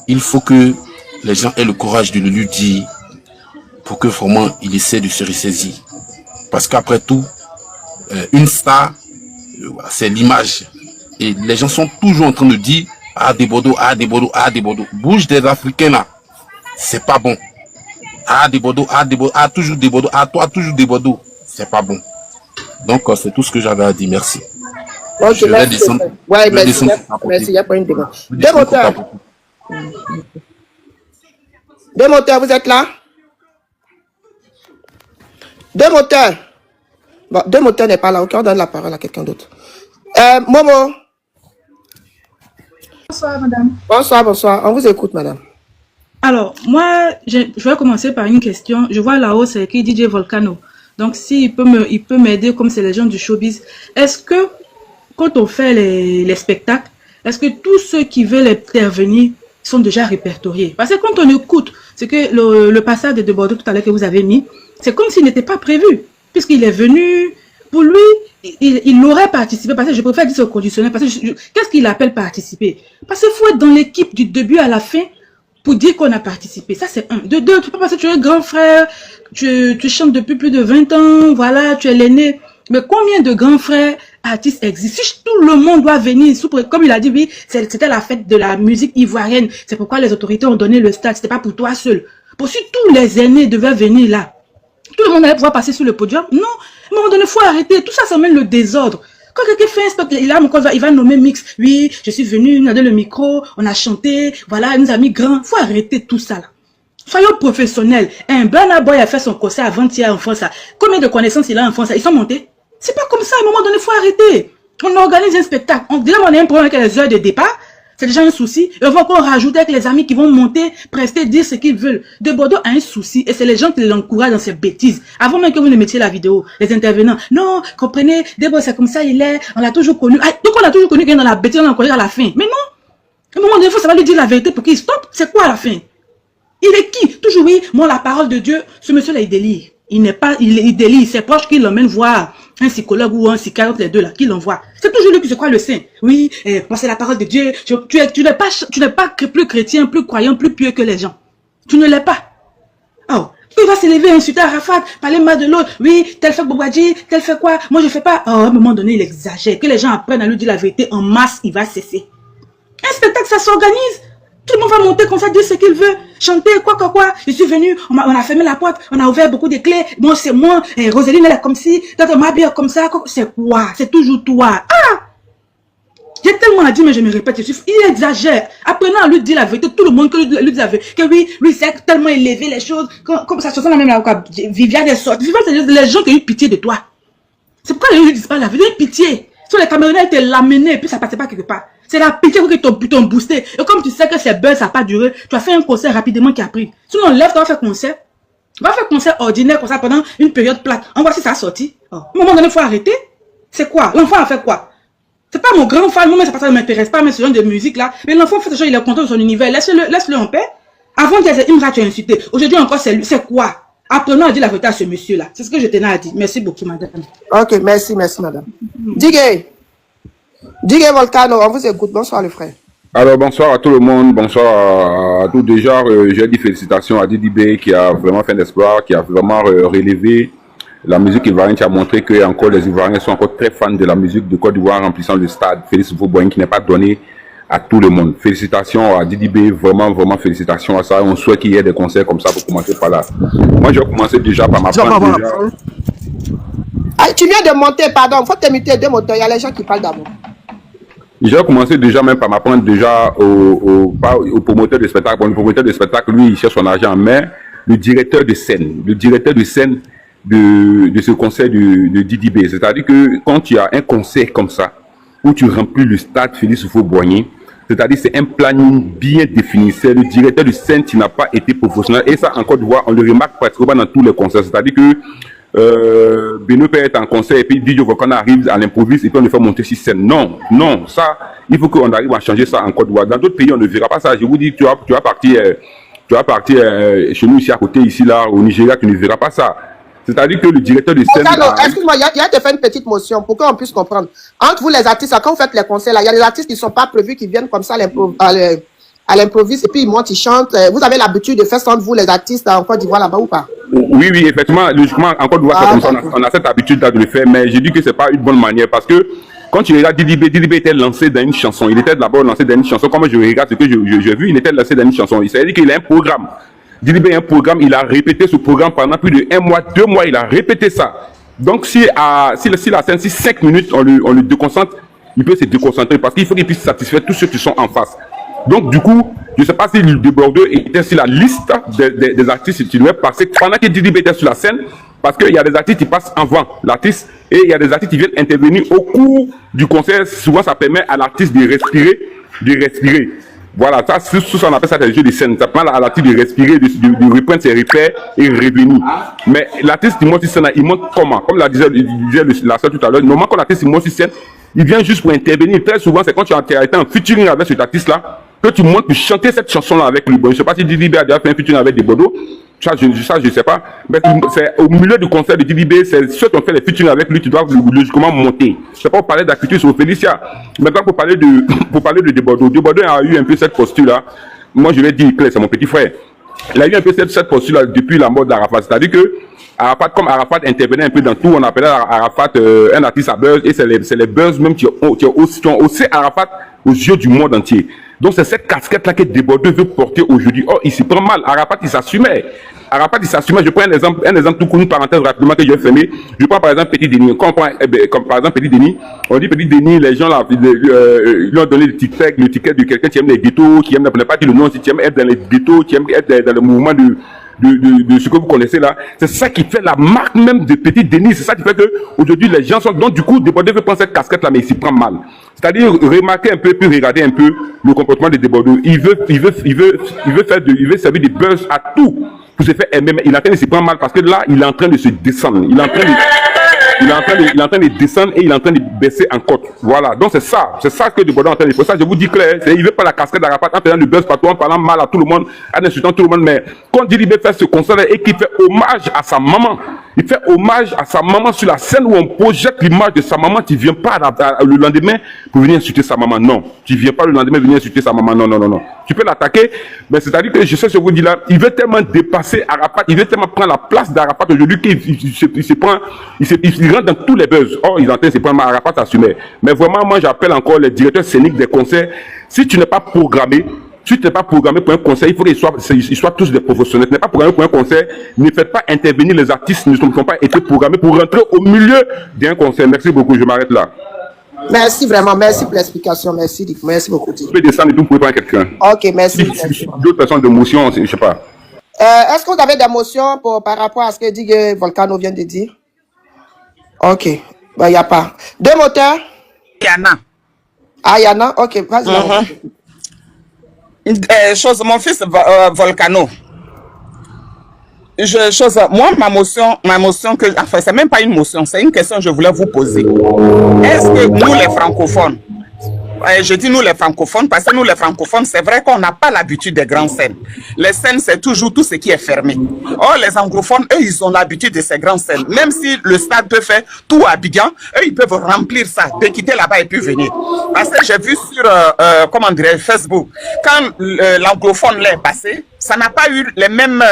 il faut que les gens aient le courage de le lui dire pour que vraiment il essaie de se ressaisir. Parce qu'après tout, une star, c'est l'image. Et les gens sont toujours en train de dire ah des Bordeaux, ah des Bordeaux, ah des Bordeaux. Bouge des Africains là, c'est pas bon. Ah des Bordeaux, ah toujours des Bordeaux, ah toi toujours des Bordeaux, c'est pas bon. Donc c'est tout ce que j'avais à dire. Merci. Ok, je vais descendre. Ouais, merci, il n'y a pas une demande. Deux moteurs. Deux moteurs, vous êtes là? Deux moteurs. Bon, deux moteurs n'est pas là. Ok, on donne la parole à quelqu'un d'autre. Momo. Bonsoir, madame. Bonsoir, bonsoir. On vous écoute, madame. Alors, moi, je vais commencer par une question. Je vois là-haut, c'est écrit DJ Volcano. Donc, s'il peut m'aider, comme c'est les gens du showbiz, est-ce que, quand on fait les spectacles, est-ce que tous ceux qui veulent intervenir sont déjà répertoriés? Parce que quand on écoute, c'est que le passage de Bordeaux tout à l'heure que vous avez mis, c'est comme s'il n'était pas prévu, puisqu'il est venu, pour lui, il aurait participé, parce que je préfère dire ce conditionnel, parce que qu'est-ce qu'il appelle participer? Parce qu'il faut être dans l'équipe du début à la fin pour dire qu'on a participé. Ça, c'est un. De deux, tu peux passer, tu es grand frère, tu chantes depuis plus de 20 ans, voilà, tu es l'aîné. Mais combien de grands frères artistes existent? Si tout le monde doit venir, comme il a dit, oui, c'était la fête de la musique ivoirienne. C'est pourquoi les autorités ont donné le stade. C'était pas pour toi seul. Pour si tous les aînés devaient venir là, tout le monde allait pouvoir passer sur le podium. Non, à un moment donné, il faut arrêter. Tout ça, ça mène le désordre. Quand quelqu'un fait un spectacle, il va nommer mix. Oui, je suis venu, il a donné le micro, on a chanté, voilà, il nous a mis grand. Il faut arrêter tout ça là. Soyons professionnels. Un Burna Boy a fait son concert avant-hier en France. Combien de connaissances il a en France? Ils sont montés. C'est pas comme ça, à un moment donné, il faut arrêter. On organise un spectacle. Déjà, on a un problème avec les heures de départ. C'est déjà un souci. Et on va encore rajouter avec les amis qui vont monter, prester, dire ce qu'ils veulent. De Bordeaux a un souci. Et c'est les gens qui l'encouragent dans ces bêtises. Avant même que vous ne mettiez la vidéo, les intervenants. Non, comprenez, Bordeaux c'est comme ça, il est. On l'a toujours connu. Ah, donc on a toujours connu qu'il est dans la bêtise, on l'a connu à la fin. Mais non. À un moment donné, il faut savoir lui dire la vérité pour qu'il stoppe. C'est quoi à la fin? Il est qui? Toujours oui, moi, la parole de Dieu, ce monsieur-là, il délire. Il n'est pas, il délire. C'est proche qu'il l'emmène voir un psychologue ou un psychiatre, les deux là, qui l'envoie. C'est toujours lui qui se croit le saint. Oui, moi c'est la parole de Dieu. Tu n'es pas plus chrétien, plus croyant, plus pieux que les gens. Tu ne l'es pas. Oh, il va s'élever, insulter Arafat, parler mal de l'autre. Oui, tel fait Bobadji, tel fait quoi? Moi je fais pas. Oh, à un moment donné, il exagère. Que les gens apprennent à lui dire la vérité en masse, il va cesser. Un spectacle, ça s'organise. Tout le monde va monter comme ça, dire ce qu'il veut, chanter, quoi. Je suis venu, on a fermé la porte, on a ouvert beaucoup de clés. Bon, c'est moi, Roseline, elle est comme si, tante Mabia comme ça. C'est quoi? C'est toujours toi. Ah! J'ai tellement à dire, mais je me répète, il exagère. Apprenant à lui dire la vérité, tout le monde que lui dit la vérité, que oui, lui, c'est tellement élevé les choses, comme ça se sent même là, Viviane est sortie. Viviane, c'est les gens qui ont eu pitié de toi. C'est pourquoi les gens ne disent pas la vérité, ils ont eu pitié. Sur les Camerounais, ils te l'amenaient, et puis ça passait pas quelque part. C'est la pitié que t'ont boosté. Et comme tu sais que ces buzz, ça n'a pas duré, tu as fait un concert rapidement qui a pris. Sinon, on lève, tu vas faire concert. On va faire concert ordinaire comme ça pendant une période plate. On voit si ça a sorti. Oh. À un moment donné, il faut arrêter. C'est quoi? L'enfant a fait quoi? C'est pas mon grand fan, moi, ça ne m'intéresse pas, mais ce genre de musique là. Mais l'enfant fait ce genre, il est content de son univers. Laisse-le en paix. Avant, il disait, Imra, tu as insulté. Aujourd'hui encore, c'est lui. C'est quoi? Apprenons à dire la vérité à ce monsieur-là. C'est ce que je tenais à dire. Merci beaucoup, madame. Ok, merci, madame. Digue Volcano, on vous écoute. Bonsoir, le frère. Alors, bonsoir à tout le monde. Bonsoir à tous. Déjà, j'ai dit félicitations à Didi B qui a vraiment fait un espoir, qui a vraiment relevé la musique ivoirienne, qui a montré que encore les Ivoiriens sont encore très fans de la musique de Côte d'Ivoire remplissant le stade. Félix Fauboyen qui n'est pas donné à tout le monde. Félicitations à Didi B, vraiment félicitations à ça. On souhaite qu'il y ait des concerts comme ça pour commencer par là. Moi, je vais commencer déjà par ma part. Ah, tu viens de monter, pardon. Il faut t'imiter deux moteurs. Il y a les gens qui parlent d'abord. Je vais commencer déjà même par m'apprendre déjà au promoteur de spectacle. Bon, le promoteur de spectacle, lui, il cherche son argent, mais le directeur de scène de ce concert de Didi B. C'est-à-dire que quand tu as un concert comme ça, où tu remplis le stade Félix Houphouët-Boigny, c'est-à-dire c'est un planning bien défini. C'est le directeur de scène qui n'a pas été professionnel. Et ça, en Côte d'Ivoire, on le remarque pratiquement dans tous les concerts. C'est-à-dire que Beno peut être en concert et puis DJ Volcano arrive à l'improviste et puis on le fait monter sur scène. Non, non, ça, il faut qu'on arrive à changer ça en Côte d'Ivoire. Dans d'autres pays, on ne verra pas ça. Je vous dis, tu vas partir chez nous ici à côté, ici là, au Nigeria, tu ne verras pas ça. C'est-à-dire que le directeur de scène... Excuse-moi, il y a te fait une petite motion pour qu'on puisse comprendre. Entre vous les artistes, quand vous faites les concerts, il y a des artistes qui ne sont pas prévus, qui viennent comme ça à à l'improviste, et puis ils montent, ils chantent. Vous avez l'habitude de faire ça entre vous, les artistes en Côte d'Ivoire là-bas ou pas? Oui, effectivement, logiquement, en Côte d'Ivoire, on a cette habitude-là de le faire, mais je dis que c'est pas une bonne manière parce que quand tu regardes Didi B était lancé dans une chanson. Il était d'abord lancé dans une chanson. Comme je regarde ce que j'ai vu, il était lancé dans une chanson. Il s'est dit qu'il a un programme. Didi B a un programme, il a répété ce programme pendant plus de 1 mois, 2 mois, il a répété ça. Donc si la scène, si 5 minutes, on le déconcentre, il peut se déconcentrer parce qu'il faut qu'il puisse satisfaire tous ceux qui sont en face. Donc, du coup, je ne sais pas si le débordeur était sur la liste des artistes qui devaient passer pendant que Didi B était sur la scène, parce qu'il y a des artistes qui passent avant l'artiste et il y a des artistes qui viennent intervenir au cours du concert. Souvent, ça permet à l'artiste de respirer. Voilà, ça, on appelle ça des jeux de scène. Ça permet à l'artiste de respirer, de reprendre ses repères et revenir. Mais l'artiste qui monte sur scène, il monte comment? Comme la disait la soeur tout à l'heure, normalement, quand l'artiste monte sur scène, il vient juste pour intervenir. Très souvent, c'est quand tu as été en featuring avec cet artiste-là, que tu montes pour chanter cette chanson-là avec lui. Bon, je ne sais pas si Didi B a déjà fait un featuring avec des Bordeaux. Ça, je ne sais pas. Mais c'est au milieu du concert de Didi B, c'est ceux qui ont fait les featuring avec lui, tu dois logiquement monter. Je ne sais pas pour parler d'activité sur Félicia. Maintenant, pour parler de Bordeaux. Bordeaux a eu un peu cette posture-là. Moi, je vais dire clair, c'est mon petit frère. Il a eu un peu cette posture-là depuis la mort d'Arafat. C'est-à-dire que Arafat, comme Arafat intervenait un peu dans tout, on appelait Arafat un artiste à buzz, et c'est les buzz même qui ont haussé Arafat aux yeux du monde entier. Donc c'est cette casquette-là que Desbordeaux veut porter aujourd'hui. Oh, il s'y prend mal. Arafat, il s'assumait. Je prends un exemple tout connu, parenthèse rapidement que je vais fermer. Je prends par exemple Petit Denis. Comme par exemple Petit Denis, on dit Petit Denis, les gens là, ils lui ont donné le ticket de quelqu'un qui aime les ghettos, qui aime, ne pas dire le nom, si tu aimes être dans les ghettos, qui aime être dans le mouvement de ce que vous connaissez là. C'est ça qui fait la marque même de Petit Denis. C'est ça qui fait que aujourd'hui les gens sont. Donc du coup, Desbordeaux veut prendre cette casquette là, mais il s'y prend mal. C'est-à-dire remarquer un peu, puis regarder un peu le comportement de Desbordeaux. Il veut servir de buzz à tout pour se faire aimer. Mais il est en train de s'y prendre mal parce que là, il est en train de se descendre. Il est en train de descendre et il est en train de baisser en côte. Voilà. Donc c'est ça que Desbordeaux est en train de faire. Ça, je vous dis clair, il veut pas la casquette d'Arafat en faisant le buzz partout, en parlant mal à tout le monde, en insultant tout le monde. Mais quand Didi B fait ce concert et qu'il fait hommage à sa maman, il fait hommage à sa maman sur la scène où on projette l'image de sa maman. Tu viens pas le lendemain pour venir insulter sa maman. Non. Tu viens pas le lendemain venir insulter sa maman. Non. Tu peux l'attaquer, mais c'est-à-dire que je sais ce que je vous dis là, il veut tellement dépasser Arafat, il veut tellement prendre la place d'Arafat aujourd'hui qu'il rentre dans tous les buzz. Oh, ils entendent, c'est pas mal, Arafat assumé. Mais vraiment, moi j'appelle encore les directeurs scéniques des concerts. Si tu n'es pas programmé, pour un concert, il faut qu'ils soient tous des professionnels. Tu n'es pas programmé pour un concert, ne faites pas intervenir les artistes, ne sont pas été programmés pour rentrer au milieu d'un concert. Merci beaucoup, je m'arrête là. Merci vraiment, merci pour l'explication, merci beaucoup. Tu peux descendre et tout, vous pouvez prendre quelqu'un. Ok, merci. D'autres personnes d'émotion, je ne sais pas. Est-ce que vous avez d'émotion par rapport à ce que dit Volcano vient de dire? Ok, il n'y a pas. Deux moteurs? Yana. Ah, Yana, ok, vas-y. Mon fils Volcano. Moi, ma motion enfin, c'est même pas une motion, c'est une question que je voulais vous poser. Est-ce que nous, les francophones, je dis nous les francophones, parce que nous les francophones, c'est vrai qu'on n'a pas l'habitude des grandes scènes. Les scènes, c'est toujours tout ce qui est fermé. Or, les anglophones, eux, ils ont l'habitude de ces grandes scènes. Même si le stade peut faire tout à Abidjan, eux, ils peuvent remplir ça, de quitter là-bas et puis venir. Parce que j'ai vu sur, Facebook, quand l'anglophone l'est passé, ça n'a pas eu les mêmes...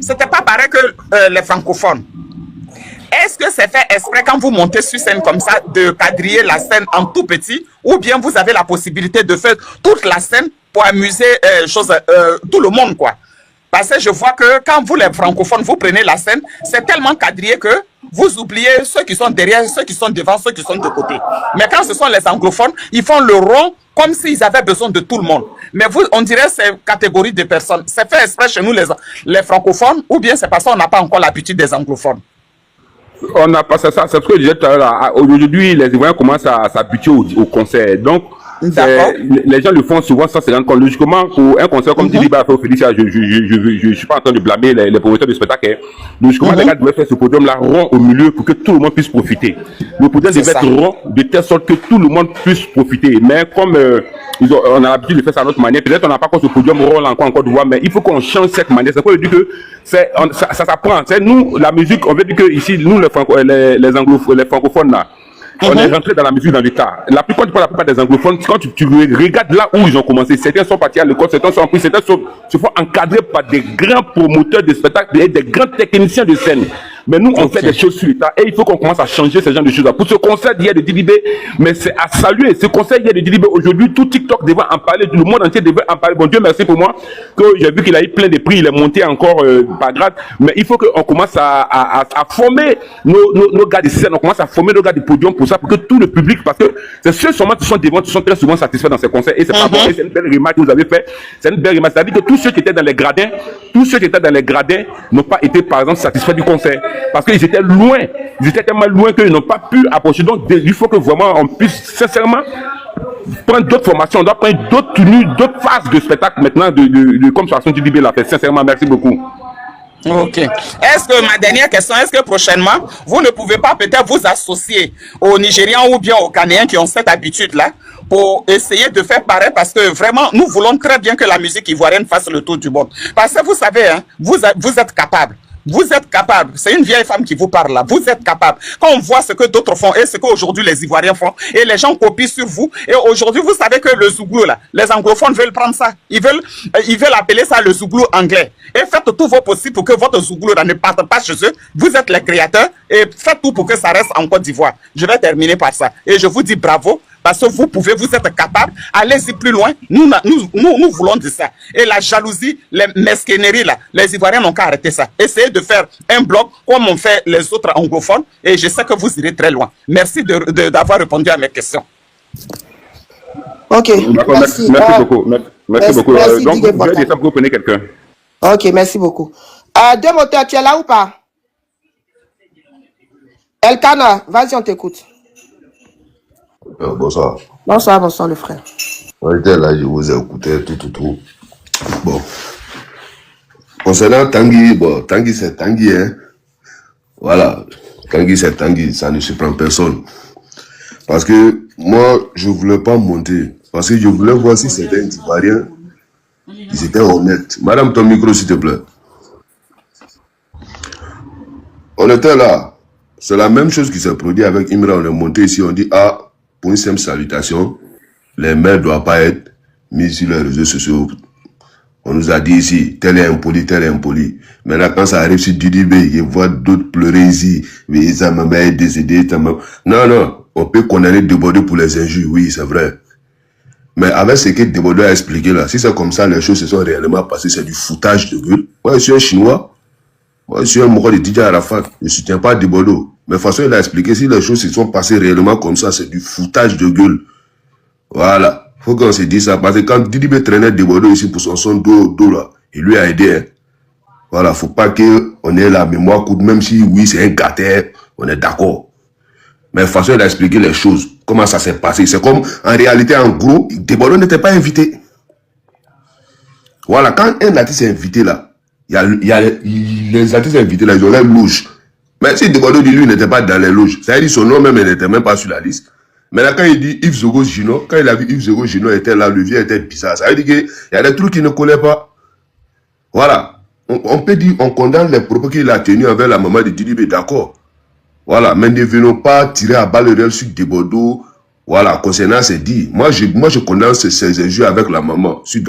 c'était pas pareil que les francophones. Est-ce que c'est fait exprès quand vous montez sur scène comme ça de quadriller la scène en tout petit, ou bien vous avez la possibilité de faire toute la scène pour amuser tout le monde, quoi? Parce que je vois que quand vous les francophones vous prenez la scène, c'est tellement quadrillé que vous oubliez ceux qui sont derrière, ceux qui sont devant, ceux qui sont de côté. Mais quand ce sont les anglophones, ils font le rond comme s'ils avaient besoin de tout le monde. Mais vous, on dirait ces catégories de personnes. C'est fait exprès chez nous les francophones, ou bien c'est parce qu'on n'a pas encore l'habitude des anglophones? On n'a pas ça, c'est ce que je disais tout à l'heure. Aujourd'hui, les Ivoiriens commencent à s'habituer au concert. Donc, les gens le font souvent sans se rendre compte. Logiquement, pour un concert comme Didi B a fait au Félicia, je suis pas en train de blâmer les promoteurs de spectacle. Logiquement, les gars devaient faire ce podium-là rond au milieu pour que tout le monde puisse profiter. Le podium devait être rond de telle sorte que tout le monde puisse profiter. Mais comme on a l'habitude de faire ça d'une autre manière, peut-être on n'a pas encore ce podium rond là encore de voir, mais il faut qu'on change cette manière. C'est pour dire que ça s'apprend. Nous, la musique, on veut dire que ici, nous les francophones là, On est rentré dans la musique dans l'État. La plupart des anglophones, quand tu regardes là où ils ont commencé, certains sont partis à l'école, certains sont pris, certains se font encadrer par des grands promoteurs de spectacles et des grands techniciens de scène. Mais nous, on fait des choses sur l'État et il faut qu'on commence à changer ce genre de choses. Pour ce concert d'hier de Didi B, mais c'est à saluer. Ce concert d'hier de Didi B, aujourd'hui, tout TikTok devait en parler, tout le monde entier devait en parler. Bon Dieu merci pour moi, que j'ai vu qu'il a eu plein de prix, il est monté encore par grade. Mais il faut qu'on commence à former nos gars de scène, on commence à former nos gars de podium pour ça, pour que tout le public, parce que c'est ceux seulement qui sont devant, qui sont très souvent satisfaits dans ces concerts. Et c'est pas bon, et c'est une belle remarque que vous avez fait. C'est une belle remarque. C'est-à-dire que tous ceux qui étaient dans les gradins, n'ont pas été, par exemple, satisfaits du concert. Parce qu'ils étaient loin, ils étaient tellement loin qu'ils n'ont pas pu approcher. Donc, il faut que vraiment on puisse sincèrement prendre d'autres formations, on doit prendre d'autres tenues, d'autres phases de spectacle maintenant, comme façon du DB l'a fait. Sincèrement, merci beaucoup. Ok. Est-ce que ma dernière question, est-ce que prochainement, vous ne pouvez pas peut-être vous associer aux Nigérians ou bien aux Ghanéens qui ont cette habitude-là pour essayer de faire pareil, parce que vraiment, nous voulons très bien que la musique ivoirienne fasse le tour du monde. Parce que vous savez, hein, vous êtes capables. Vous êtes capable, c'est une vieille femme qui vous parle là, vous êtes capable. Quand on voit ce que d'autres font et ce qu'aujourd'hui les Ivoiriens font, et les gens copient sur vous, et aujourd'hui vous savez que le zouglou là, les anglophones veulent prendre ça, ils veulent appeler ça le zouglou anglais. Et faites tout vos possible pour que votre zouglou là ne parte pas chez eux, vous êtes les créateurs, et faites tout pour que ça reste en Côte d'Ivoire. Je vais terminer par ça, et je vous dis bravo, parce que vous êtes capable, allez-y plus loin, nous voulons de ça. Et la jalousie, les mesquineries là, les Ivoiriens n'ont qu'à arrêter ça. Essayez de faire un bloc comme on fait les autres anglophones et je sais que vous irez très loin. Merci d'avoir répondu à mes questions. Ok, merci. Merci beaucoup. Merci beaucoup. Merci, donc, je vais dire ça pour que vous prenez quelqu'un. Ok, merci beaucoup. Deux moteurs, tu es là ou pas? Elkana, vas-y, on t'écoute. Bonsoir. Bonsoir, le frère. On était là, je vous ai écouté, tout. Bon. Concernant Tanguy, Tanguy c'est Tanguy, hein. Voilà. Tanguy c'est Tanguy, ça ne surprend personne. Parce que moi, je ne voulais pas monter. Parce que je voulais voir si certains Ivoiriens, ils étaient honnêtes. Madame, ton micro, s'il te plaît. On était là. C'est la même chose qui s'est produit avec Imra. On est monté ici, on dit, pour une simple salutation, les mails ne doivent pas être mis sur les réseaux sociaux. On nous a dit ici, tel est impoli, tel est impoli. Maintenant, quand ça arrive sur Didi B, ils voient d'autres pleurer ici. Mais ça m'a est décédé. Non, on peut condamner Debordé pour les injures, oui, c'est vrai. Mais avec ce que Debordé a expliqué là, si c'est comme ça, les choses se sont réellement passées, c'est du foutage de gueule. Moi, je suis un Chinois. Moi, je suis un Moro de Didier Arafat. Je ne soutiens pas Debordé. Mais de toute façon, il a expliqué, si les choses se sont passées réellement comme ça, c'est du foutage de gueule. Voilà. Faut qu'on se dise ça. Parce que quand Didi B traînait Debordé ici pour son son dos là, il lui a aidé. Hein. Voilà. Faut pas qu'on ait la mémoire courte, même si oui, c'est un gâteau, on est d'accord. Mais de toute façon, il a expliqué les choses. Comment ça s'est passé. C'est comme, en réalité, en gros, Debordé n'était pas invité. Voilà. Quand un artiste est invité là, il y a les artistes invités là, ils ont les loges. Mais si Debordé dit lui n'était pas dans les loges, ça veut dire son nom même n'était même pas sur la liste. Maintenant, quand il dit Yves Zogo Gino, quand il a vu Yves Zogo Gino était là, le vieux était bizarre. Ça veut dire qu'il y a des trucs qu'il ne connaît pas. Voilà. On peut dire, on condamne les propos qu'il a tenus envers la maman de Didi B, d'accord. Voilà. Mais ne venons pas tirer à balles réelles sur Debordé. Voilà. Concernant c'est dit. Moi, je condamne ces injures avec la maman. Je suis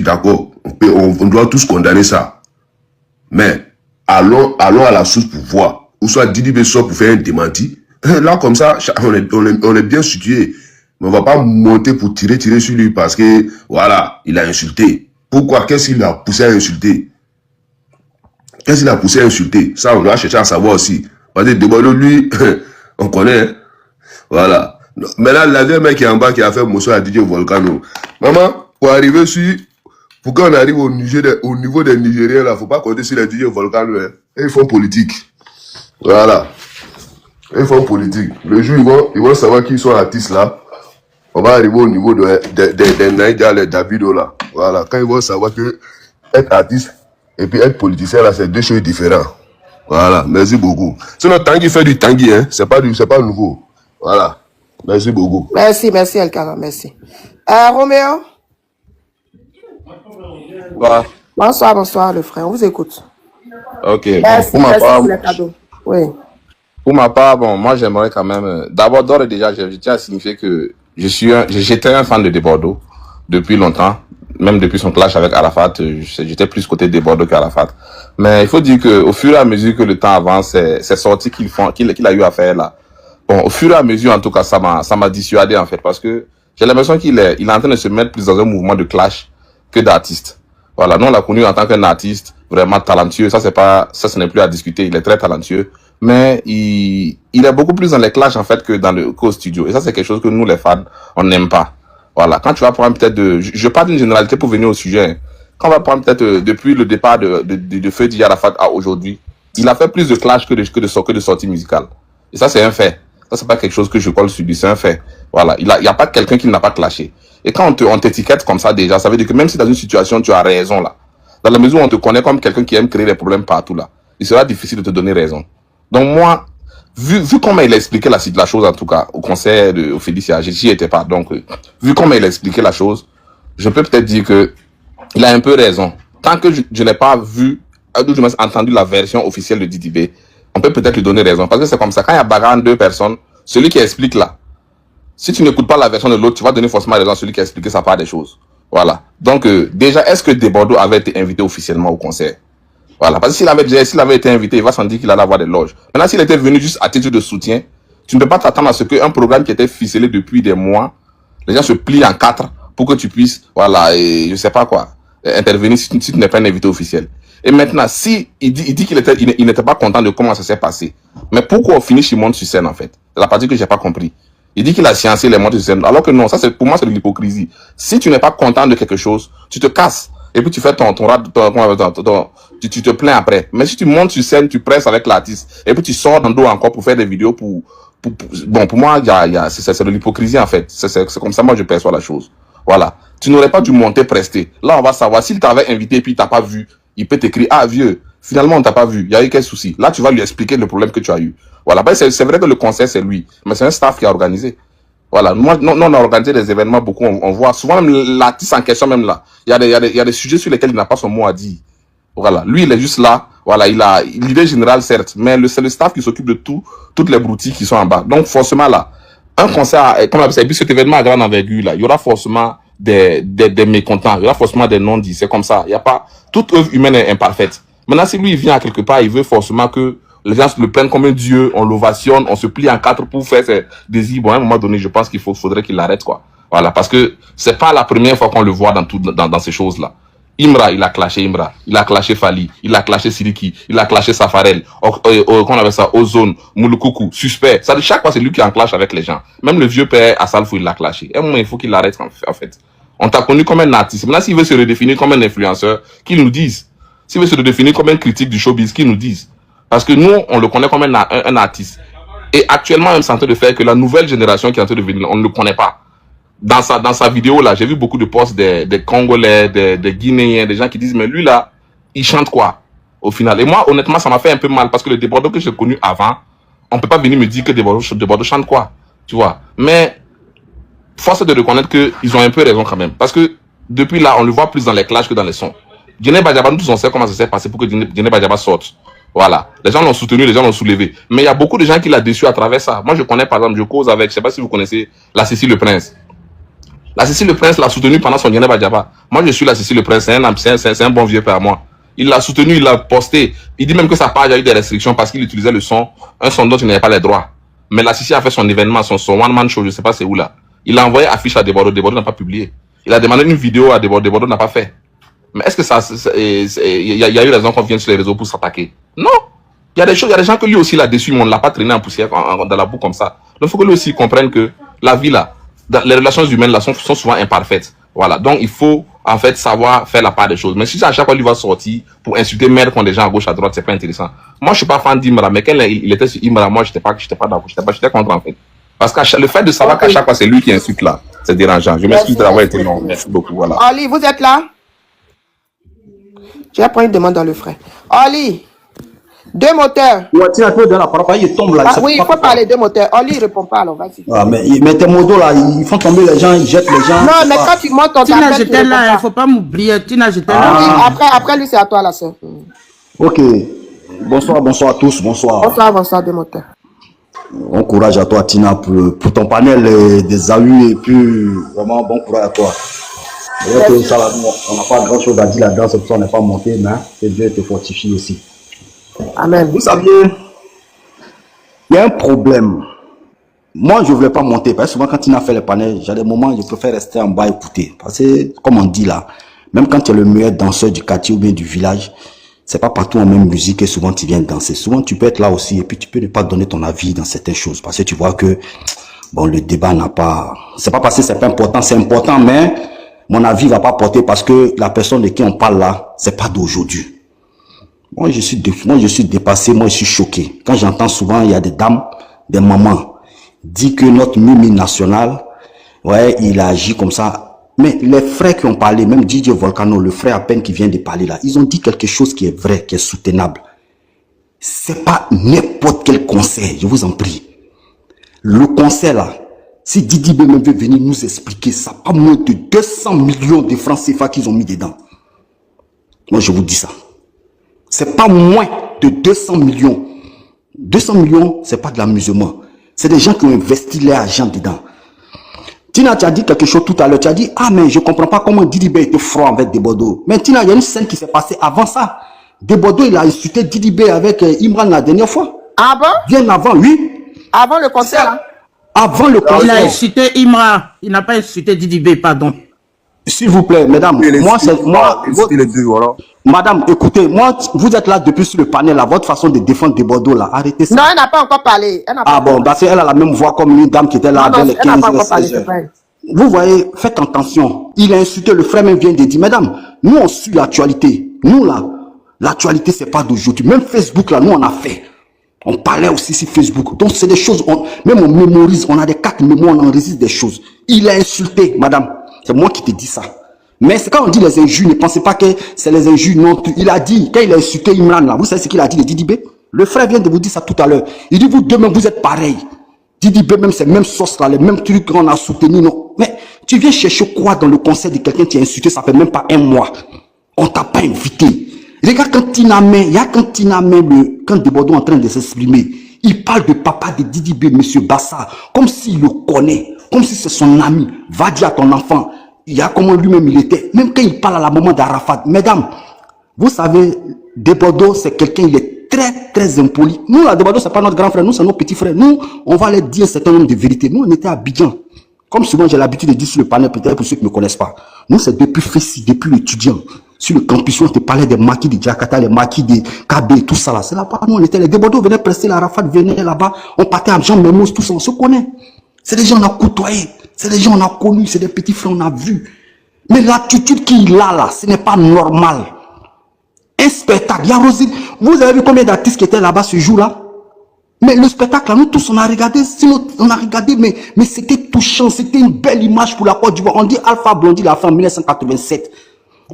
d'accord. On doit tous condamner ça. Mais, allons à la source pour voir. Ou soit Didi B sort pour faire un démenti. Là, comme ça, on est bien situé. Mais on va pas monter pour tirer sur lui parce que, voilà, il a insulté. Pourquoi? Qu'est-ce qu'il a poussé à insulter? Ça, on doit chercher à savoir aussi. Parce que Debordé, lui, on connaît. Hein? Voilà. Maintenant, la vieille mec qui est en bas qui a fait motion à DJ Volcano. Maman, pour qu'on arrive au niveau des Nigériens, là, faut pas compter sur les DJ Volcano. Hein? Et ils font politique. Voilà. Ils font politique. Le jour, ils vont savoir qui sont artistes là. On va arriver au niveau des Naïdia, les Davido là. Voilà. Quand ils vont savoir que être artiste et puis être politicien là, c'est deux choses différentes. Voilà. Merci beaucoup. Sinon, Tanguy fait du Tanguy, hein. C'est pas nouveau. Voilà. Merci beaucoup. Merci, Elkana, merci. Roméo? Voilà. Bonsoir, le frère. On vous écoute. Ok. Merci, Pour ma part, pour les cadeaux. Oui. Pour ma part, bon, moi j'aimerais quand même, d'abord d'ores et déjà, je tiens à signifier que j'étais un fan de Desbordeaux depuis longtemps, même depuis son clash avec Arafat, j'étais plus côté Desbordeaux qu'Arafat. Mais il faut dire que au fur et à mesure que le temps avance, ces sorties qu'il a eu à faire là, bon, au fur et à mesure, en tout cas, ça m'a dissuadé en fait, parce que j'ai l'impression qu'il est en train de se mettre plus dans un mouvement de clash que d'artiste. Voilà, nous on l'a connu en tant qu'un artiste vraiment talentueux. Ça ce n'est plus à discuter. Il est très talentueux, mais il est beaucoup plus dans les clashs en fait que qu'au studio. Et ça c'est quelque chose que nous les fans on n'aime pas. Voilà, quand tu vas prendre peut-être je parle d'une généralité pour venir au sujet. Quand on va prendre peut-être depuis le départ de Feu Diarra Arafat à aujourd'hui, il a fait plus de clash que de sorties musicales. Et ça c'est un fait. Ça c'est pas quelque chose que je colle sur lui, c'est un fait. Voilà, il y a pas quelqu'un qui n'a pas clashé. Et quand on t'étiquette comme ça déjà, ça veut dire que même si dans une situation tu as raison là, dans la mesure où on te connaît comme quelqu'un qui aime créer des problèmes partout là, il sera difficile de te donner raison. Donc moi, vu comment il a expliqué la chose en tout cas au concert de Félicia, j'y étais pas, donc vu comment il a expliqué la chose, je peux peut-être dire que il a un peu raison. Tant que je n'ai pas vu, je n'ai entendu la version officielle de Didi B, on peut peut-être lui donner raison. Parce que c'est comme ça, quand il y a bagarre entre deux personnes, celui qui explique là, si tu n'écoutes pas la version de l'autre, tu vas donner forcément raison à celui qui a expliqué sa part des choses. Voilà. Donc, déjà, est-ce que Desbordeaux avait été invité officiellement au concert? Voilà. Parce que s'il avait été invité, il va s'en dire qu'il allait avoir des loges. Maintenant, s'il était venu juste à titre de soutien, tu ne peux pas t'attendre à ce qu'un programme qui était ficelé depuis des mois, les gens se plient en 4 pour que tu puisses, voilà, et je sais pas quoi, intervenir si tu n'es pas un invité officiel. Et maintenant, si il dit qu'il n'était pas content de comment ça s'est passé, mais pourquoi au finish il monte sur scène en fait? C'est la partie que j'ai pas compris. Il dit qu'il a sciencé les montes sur scène, alors que non, ça c'est pour moi c'est de l'hypocrisie. Si tu n'es pas content de quelque chose, tu te casses et puis tu fais tu te plains après. Mais si tu montes sur scène, tu presses avec l'artiste et puis tu sors dans le dos encore pour faire des vidéos bon, pour moi c'est de l'hypocrisie en fait. C'est comme ça moi je perçois la chose. Voilà. Tu n'aurais pas dû monter prester. Là on va savoir s'il t'avait invité et puis il t'a pas vu. Il peut t'écrire, ah vieux, finalement on t'a pas vu, il y a eu quel souci. Là tu vas lui expliquer le problème que tu as eu. Voilà, ben, c'est vrai que le concert c'est lui, mais c'est un staff qui a organisé. Voilà, moi, non, on a organisé des événements beaucoup, on voit souvent même l'artiste en question même là, il y a des sujets sur lesquels il n'a pas son mot à dire. Voilà, lui il est juste là, voilà, il a l'idée générale certes, mais c'est le staff qui s'occupe de toutes les broutilles qui sont en bas. Donc forcément là, un concert, comme on appelle ça, cet événement à grande envergure là, il y aura forcément des mécontents, il y aura forcément des non-dits, c'est comme ça, il y a pas, toute œuvre humaine est imparfaite. Maintenant si lui il vient à quelque part, il veut forcément que les gens le prennent comme un dieu, on l'ovationne, on se plie en 4 pour faire ses désirs. Bon, à un moment donné, je pense qu'il faudrait qu'il l'arrête, quoi. Voilà, parce que c'est pas la première fois qu'on le voit dans ces choses-là. Imra, il a clashé Imra, il a clashé Fali, il a clashé Siliki, il a clashé Safarel, qu'on avait ça, Ozone, Moulukoukou, Suspect. Ça, chaque fois, c'est lui qui est en clash avec les gens. Même le vieux père Assalfou, il l'a clashé. Et moi, il faut qu'il l'arrête, en fait. On t'a connu comme un artiste. Maintenant, s'il veut se redéfinir comme un influenceur, qu'il nous dise. S'il veut se redéfinir comme un critique du showbiz, qu'il nous dise. Parce que nous, on le connaît comme un artiste. Et actuellement, même, c'est en train de faire que la nouvelle génération qui est en train de venir, on ne le connaît pas. Dans sa vidéo, là, j'ai vu beaucoup de posts des Congolais, des Guinéens, des gens qui disent, mais lui, là, il chante quoi, au final? Et moi, honnêtement, ça m'a fait un peu mal, parce que le Desbordeaux que j'ai connu avant, on peut pas venir me dire que Desbordeaux chante quoi, tu vois. Mais, force est de reconnaître qu'ils ont un peu raison quand même. Parce que, depuis là, on le voit plus dans les clashs que dans les sons. Djenné Badiaba, nous tous on sait comment ça s'est passé pour que Djenné Badiaba sorte. Voilà. Les gens l'ont soutenu, les gens l'ont soulevé. Mais il y a beaucoup de gens qui l'ont déçu à travers ça. Moi, je connais, par exemple, je cause avec, je sais pas si vous connaissez, la Cécile Le Prince. La Cécile Le Prince l'a soutenu pendant son Djenné Badiaba. Moi, je suis la Cécile Le Prince, c'est un bon vieux père à moi. Il l'a soutenu, il l'a posté. Il dit même que sa page a eu des restrictions parce qu'il utilisait le son, un son dont il n'avait pas les droits. Mais la Cécile a fait son événement, son one-man show, je sais pas c'est où là. Il a envoyé affiche à Desbordeaux n'a pas publié. Il a demandé une vidéo à Desbordeaux n'a pas fait. Mais est-ce que il y a eu raison qu'on vienne sur les réseaux pour s'attaquer? Non. Il y a des gens que lui aussi l'a déçu, mais on ne l'a pas traîné en poussière dans la boue comme ça. Donc il faut que lui aussi comprenne que la vie là, les relations humaines là sont souvent imparfaites. Voilà. Donc il faut en fait savoir faire la part des choses. Mais si à chaque fois lui va sortir pour insulter merde contre des gens à gauche à droite, c'est pas intéressant. Moi je suis pas fan d'Imra, mais quand il était sur Imra, moi j'étais pas d'accord, j'étais contre en fait. Parce que le fait de savoir qu'à chaque fois c'est lui qui insulte là, c'est dérangeant. Je m'excuse d'avoir été long. Merci beaucoup. Voilà. Ali, vous êtes là? Je vais prendre une demande dans le frais. Ali, 2 moteurs. Ouais, tiens, un peu dans la parole, il tombe là. Oui, il faut parler 2 moteurs. Ali, il répond pas alors, vas-y. Ah, mais tes motos là, ils font tomber les gens, ils jettent les gens. Non, mais quand tu montes ton tu n'as jeté là, il ne faut pas m'oublier. Tu n'as jeté là. Oui, après lui, c'est à toi, la soeur. Ok. Bonsoir à tous, bonsoir. Bonsoir, 2 moteurs. Bon courage à toi, Tina, pour ton panel des AU et puis vraiment bon courage à toi. Que ça, on n'a pas grand chose à dire là-dedans, c'est pour ça qu'on n'est pas monté, mais que Dieu te fortifie aussi. Amen. Vous saviez, il y a un problème. Moi, je ne voulais pas monter, parce que souvent quand Tina fait les panels, j'ai des moments où je préfère rester en bas et écouter. Parce que, comme on dit là, même quand tu es le meilleur danseur du quartier ou bien du village, c'est pas partout en même musique et souvent tu viens danser. Souvent tu peux être là aussi et puis tu peux ne pas donner ton avis dans certaines choses parce que tu vois que bon, le débat n'a pas, c'est pas parce que c'est pas important, c'est important, mais mon avis va pas porter parce que la personne de qui on parle là, c'est pas d'aujourd'hui. Moi je suis dépassé, moi je suis choqué. Quand j'entends souvent il y a des dames, des mamans dit que notre Mimi national, ouais, il a agi comme ça. Mais les frères qui ont parlé, même DJ Volcano, le frère à peine qui vient de parler là, ils ont dit quelque chose qui est vrai, qui est soutenable. C'est pas n'importe quel conseil, je vous en prie. Le conseil là, si Didi B même veut venir nous expliquer, ça pas moins de 200 millions de francs CFA qu'ils ont mis dedans. Moi je vous dis ça. C'est pas moins de 200 millions. 200 millions, c'est pas de l'amusement. C'est des gens qui ont investi leur argent dedans. Tina, tu as dit quelque chose tout à l'heure. Tu as dit, ah, mais je ne comprends pas comment Didi B était froid avec Desbordeaux. Mais Tina, il y a une scène qui s'est passée avant ça. Desbordeaux, il a insulté Didi B avec Imran la dernière fois. Ah bon? Bien avant, oui. Avant le concert, là? Avant le concert. Il a insulté Imran. Il n'a pas insulté Didi B, pardon. S'il vous plaît, mesdames, moi, c'est moi. Les deux, voilà. Madame, écoutez, moi, vous êtes là depuis sur le panel, là, votre façon de défendre Desbordeaux, là, arrêtez ça. Non, elle n'a pas encore parlé. Ah bon, parce qu'elle a la même voix comme une dame qui était là avant les 15 16 heures. Vous voyez, faites attention. Il a insulté, le frère même vient de dire, mesdames, nous on suit l'actualité. Nous là, l'actualité c'est pas d'aujourd'hui. Même Facebook là, nous on a fait. On parlait aussi sur Facebook. Donc c'est des choses, même on mémorise, on a des cartes mémoire, on enregistre des choses. Il a insulté, madame. C'est moi qui te dis ça. Mais c'est quand on dit les injures, ne pensez pas que c'est les injures non plus. Il a dit, quand il a insulté Imran là, vous savez ce qu'il a dit de Didi B? Le frère vient de vous dire ça tout à l'heure. Il dit, vous deux même, vous êtes pareils. Didi B même, c'est même sauce là, les mêmes trucs qu'on a soutenu. Non. Mais tu viens chercher quoi dans le conseil de quelqu'un qui a insulté, ça fait même pas un mois. On t'a pas invité. Regarde quand Tina met, il y a quand Tina met quand Desbordeaux est en train de s'exprimer, il parle de papa de Didi B, monsieur Bassa, comme s'il le connaît, comme si c'est son ami. Va dire à ton enfant, il y a comment lui-même il était. Même quand il parle à la maman d'Arafat. Mesdames, vous savez, Desbordeaux, c'est quelqu'un, il est très, très impoli. Nous, là, Desbordeaux, c'est pas notre grand frère, nous, c'est nos petits frères. Nous, on va leur dire un certain nombre de vérités. Nous, on était à Abidjan. Comme souvent, j'ai l'habitude de dire sur le panel, peut-être pour ceux qui ne me connaissent pas. Nous, c'est depuis Fessi, depuis l'étudiant. Sur le campus, on te parlait des maquis de Jakarta, les maquis de KB, tout ça là. C'est là-bas, nous, on était, les Desbordeaux venaient prester, la Arafat venait là-bas. On partait à Jean Mermoz, tout ça, on se connaît. C'est des gens qu'on a côtoyés. C'est des gens qu'on a connus, c'est des petits frères qu'on a vus. Mais l'attitude qu'il a là, ce n'est pas normal. Un spectacle, il y a Rosine. Vous avez vu combien d'artistes qui étaient là-bas ce jour-là? Mais le spectacle, là, nous tous, on a regardé, on a regardé, mais c'était touchant, c'était une belle image pour la Côte d'Ivoire. On dit Alpha Blondy, la fin 1987.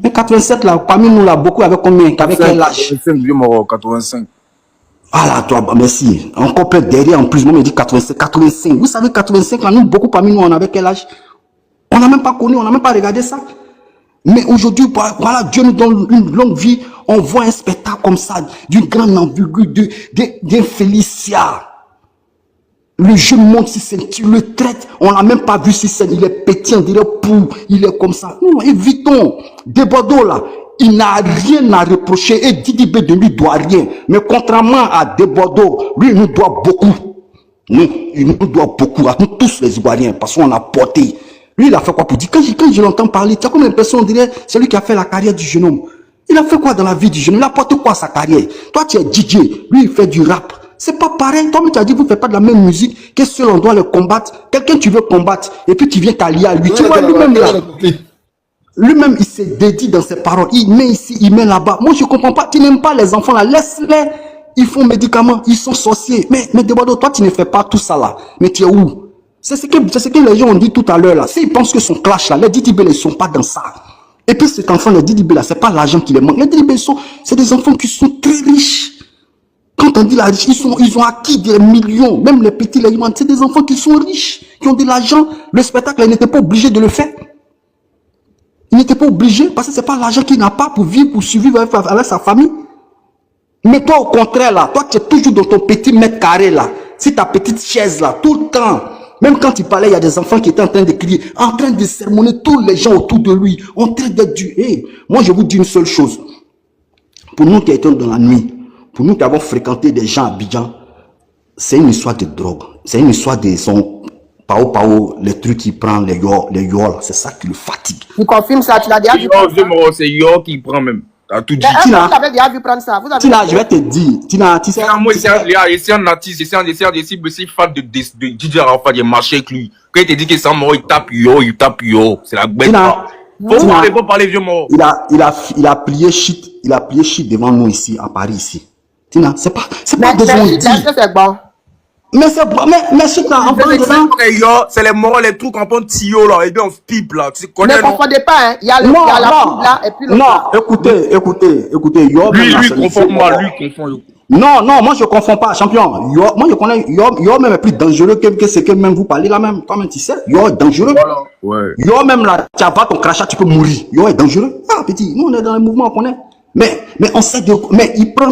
Mais 87, là, parmi nous, là, beaucoup avec combien? Avec quel âge? 85. Ah là, toi, merci. Encore peut-être derrière, en plus, moi, on me dit 85. 85. Vous savez, 85, là, nous, beaucoup parmi nous, on avait quel âge? On n'a même pas connu, on n'a même pas regardé ça. Mais aujourd'hui, voilà, Dieu nous donne une longue vie. On voit un spectacle comme ça, d'une grande envergure, d'un Félicia. Le jeune monde, si c'est, tu le traites, on l'a même pas vu si c'est, il est pétillant, il est pour, il est comme ça. Non, évitons. Desbordeaux, là, il n'a rien à reprocher et Didi B de lui doit rien. Mais contrairement à Desbordeaux, lui, il nous doit beaucoup. Nous, il nous doit beaucoup, à nous tous les Ivoiriens, parce qu'on a porté. Lui, il a fait quoi pour dire? Quand je l'entends parler, tu as comme l'impression, on dirait, c'est lui qui a fait la carrière du jeune homme. Il a fait quoi dans la vie du jeune homme? Il a porté quoi sa carrière? Toi, tu es DJ, lui, il fait du rap. C'est pas pareil. Toi, tu as dit, vous ne faites pas de la même musique, que seul on doit le combattre. Quelqu'un, tu veux combattre, et puis tu viens t'allier à lui. Tu vois, lui-même, là. Lui-même, il se dédie dans ses paroles. Il met ici, il met là-bas. Moi, je ne comprends pas. Tu n'aimes pas les enfants, là. Laisse-les. Ils font médicaments. Ils sont sorciers. Mais Desbordeaux, toi, tu ne fais pas tout ça, là. Mais tu es où? C'est ce que les gens ont dit tout à l'heure là. S'ils pensent que son clash là, les Didi B ne sont pas dans ça. Et puis cet enfant, les Didi B là, c'est pas l'argent qui les manque. Les Didi B c'est des enfants qui sont très riches. Quand on dit la richesse, ils ont acquis des millions. Même les petits, c'est des enfants qui sont riches, qui ont de l'argent. Le spectacle, ils n'étaient pas obligés de le faire. Ils n'étaient pas obligés parce que c'est pas l'argent qu'il n'a pas pour vivre, pour survivre avec sa famille. Mais toi, au contraire là, toi tu es toujours dans ton petit mètre carré là. Si ta petite chaise là, tout le temps, même quand il parlait, il y a des enfants qui étaient en train de crier, en train de sermonner tous les gens autour de lui, en train d'être du... Hey, moi, je vous dis une seule chose. Pour nous qui étions dans la nuit, pour nous qui avons fréquenté des gens à Abidjan, c'est une histoire de drogue. C'est une histoire de son pao, les trucs qu'il prend, les yo, c'est ça qui le fatigue. Tu confirmes ça, tu l'as déjà vu prendre ça? C'est Yo qui prend même. T'as tout dit. Vous avez déjà vu prendre ça. Tina, je vais te dire. Tina, tu sais. Moi, c'est un artiste, c'est un fan de DJ Arafat, il marché avec lui. Quand il te dit que c'est un mort, il tape Yo. C'est la bête. Faut parler vieux mort. Il a plié shit devant nous ici, à Paris, ici. Tina, c'est pas besoin de dire. C'est bon. Mais c'est bon, mais shit là, en parlant dedans. C'est les morts, les trucs en pente tuyau là, et bien on pipe là, tu connais. Ne confondez pas, hein. Il y a la poudre là, et puis le. Non, écoutez, Yo. Lui confond moi, lui confond Yo. Non, moi je confonds pas, champion. Yo, moi je connais Yo même est plus dangereux que ce que même vous parlez là même. Toi-même tu sais, Yo est dangereux. Voilà. Ouais. Yo même là, tu vas ton crachat, tu peux mourir. Yo est dangereux. Ah petit, nous on est dans le mouvement, on connaît. Mais on sait de, mais il prend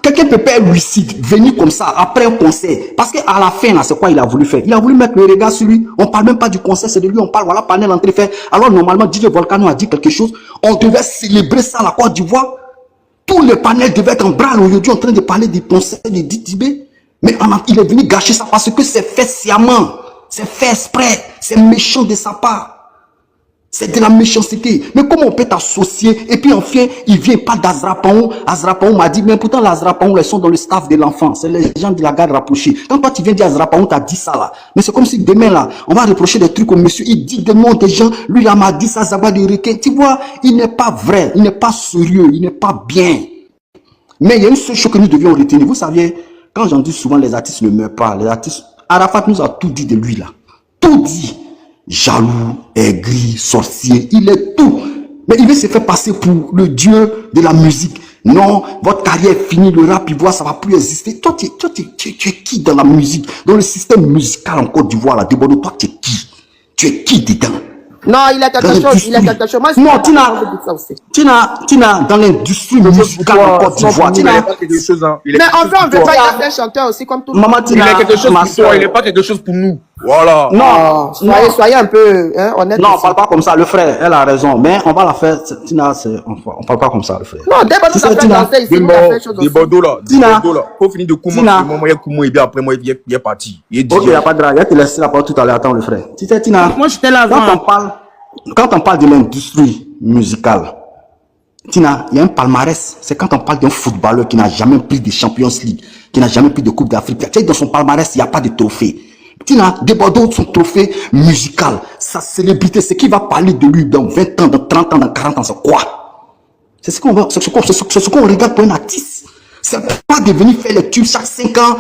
quelqu'un peut pas lucide, venir comme ça après un concert. Parce qu'à la fin là, c'est quoi il a voulu faire? Il a voulu mettre le regard sur lui. On parle même pas du concert, c'est de lui, on parle, voilà, panel entrée fait. Alors normalement, DJ Volcano a dit quelque chose. On devait célébrer ça à la Côte d'Ivoire. Tous les panels devaient être en branle aujourd'hui en train de parler du concert de Didibé. Mais il est venu gâcher ça parce que c'est fait sciemment. C'est fait exprès. C'est méchant de sa part. C'est de la méchanceté. Mais comment on peut t'associer? Et puis enfin, il vient pas d'Azrapaon. Azrapaon m'a dit, mais pourtant l'Azrapaon, ils sont dans le staff de l'enfant. C'est les gens de la garde rapprochée. Quand toi tu viens dire Azrapaon, t'as dit ça là. Mais c'est comme si demain là, on va reprocher des trucs au monsieur. Il dit des noms des gens. Lui là m'a dit ça, Zaba de requin. Tu vois, il n'est pas vrai. Il n'est pas sérieux. Il n'est pas bien. Mais il y a une seule chose que nous devions retenir. Vous saviez, quand j'en dis souvent, les artistes ne meurent pas. Les artistes, Arafat nous a tout dit de lui là. Tout dit. Jaloux, aigri, sorcier, il est tout. Mais il veut se faire passer pour le dieu de la musique. Non, votre carrière est finie, le rap, il voit, ça va plus exister. Toi, tu es qui dans la musique? Dans le système musical en Côte d'Ivoire, là, Debodo, toi, tu es qui? Tu es qui dedans? Non, il a quelque chose. Moi, non, Tina, dans l'industrie musicale en Côte d'Ivoire, Tina. Mais on veut pas, il est un chanteur aussi, comme tout le monde. Maman, Tina, il est quelque chose pour toi, il n'est pas quelque chose pour nous. Voilà. Non, soyez un peu honnête. Non, on parle pas comme ça, le frère, elle a raison. Mais on va la faire, Tina, on parle pas comme ça, le frère. Non, Debodo, ça fait danser ici. Debodo là, Tina, faut finir de Kouma, moi, et bien après, moi, il est parti. Ok, il n'y a pas de drague, il te laisse la parole tout à l'heure, attends, le frère. Tu sais, Tina, moi, j'étais là avant. Quand on parle de l'industrie musicale, Tina, il y a un palmarès. C'est quand on parle d'un footballeur qui n'a jamais pris de Champions League, qui n'a jamais pris de Coupe d'Afrique. Tu sais, dans son palmarès, il n'y a pas de trophée. Tina, Debodo, son trophée musical, sa célébrité, ce qui va parler de lui dans 20 ans, dans 30 ans, dans 40 ans, c'est quoi? C'est ce qu'on regarde pour un artiste. C'est pas de venir faire les tubes chaque 5 ans.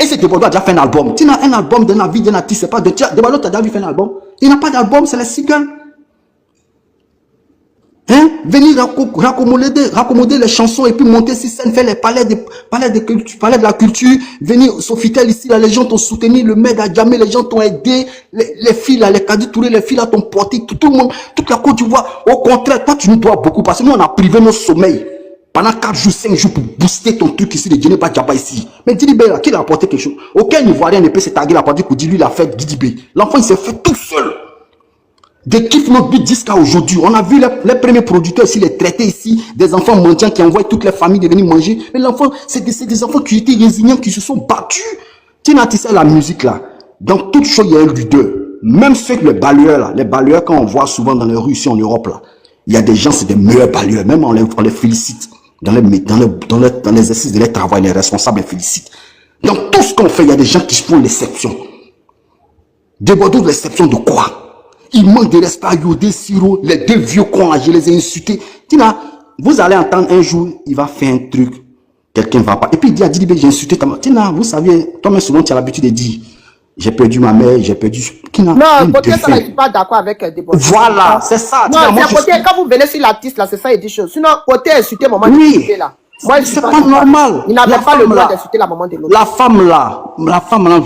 Et c'est Debodo a déjà fait un album. Tina, un album de la vie d'un artiste, c'est pas de... Debodo, t'as déjà vu faire un album? Il n'a pas d'album, c'est les singles. Hein? Venir raccommoder les chansons et puis monter sur scène, faire les palais de la culture, venir Sofitel ici, là, les gens t'ont soutenu, le maire a jamais, les gens t'ont aidé, les filles là, les Kadi Touré, les filles là t'ont porté, tout le monde, toute la Côte d'Ivoire. Au contraire, toi tu nous dois beaucoup parce que nous on a privé nos sommeils pendant 4 jours, 5 jours pour booster ton truc ici, de Djeneba Djaba ici. Mais Didibé là, qui l'a apporté quelque chose? Aucun Ivoirien ne peut se taguer la partie pour dire lui il a fait Didibé. L'enfant il s'est fait tout seul. De Kiff notre but jusqu'à aujourd'hui. On a vu les premiers producteurs ici, les traités ici, des enfants mendiants qui envoient toutes les familles de venir manger. Mais l'enfant, c'est des enfants qui étaient résilients, qui se sont battus. Tina, tu sais la musique là. Dans toute chose, il y a un leader. Même ceux que les balayeurs quand on voit souvent dans les rues ici en Europe là, il y a des gens, c'est des meilleurs balayeurs. Même on les félicite. Dans l'exercice de leur travail, les responsables les félicitent. Dans tout ce qu'on fait, il y a des gens qui font l'exception. Debodo de l'exception de quoi? Il manque de respect à Yodé, Siro, les 2 vieux cons là, je les ai insultés. Tina, vous allez entendre un jour, il va faire un truc, quelqu'un va pas. Et puis il dit à Didibé, j'ai insulté ta mère. Tina, vous savez, toi-même souvent tu as l'habitude de dire, j'ai perdu ma mère, j'ai perdu... Tina, non, côté ça, je suis pas d'accord avec Debodo. Voilà, c'est ça. Non, c'est côté, quand vous venez sur l'artiste là, c'est ça, il dit chose. Sinon, côté insulter maman oui. Là. Moi, c'est pas normal. Il n'avait pas le droit d'insulter la maman de l'autre. La femme là,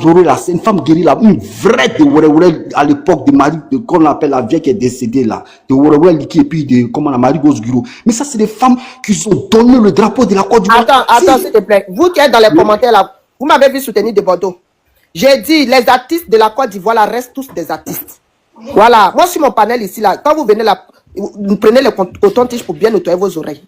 Zoré là, c'est une femme guérie là, une vraie de Wouréwoué à l'époque de Marie, qu'on appelle la vieille qui est décédée là, de Wouréwoué et puis de, comment la Marie Gosguro. Mais ça, c'est des femmes qui ont donné le drapeau de la Côte d'Ivoire. Attends, s'il te plaît. Vous qui êtes dans les commentaires là, Vous m'avez vu soutenir de Bordeaux. J'ai dit, les artistes de la Côte d'Ivoire là, restent tous des artistes. Voilà. Moi, sur mon panel ici, là, quand vous venez là, vous prenez le coton-tige pour bien nettoyer vos oreilles.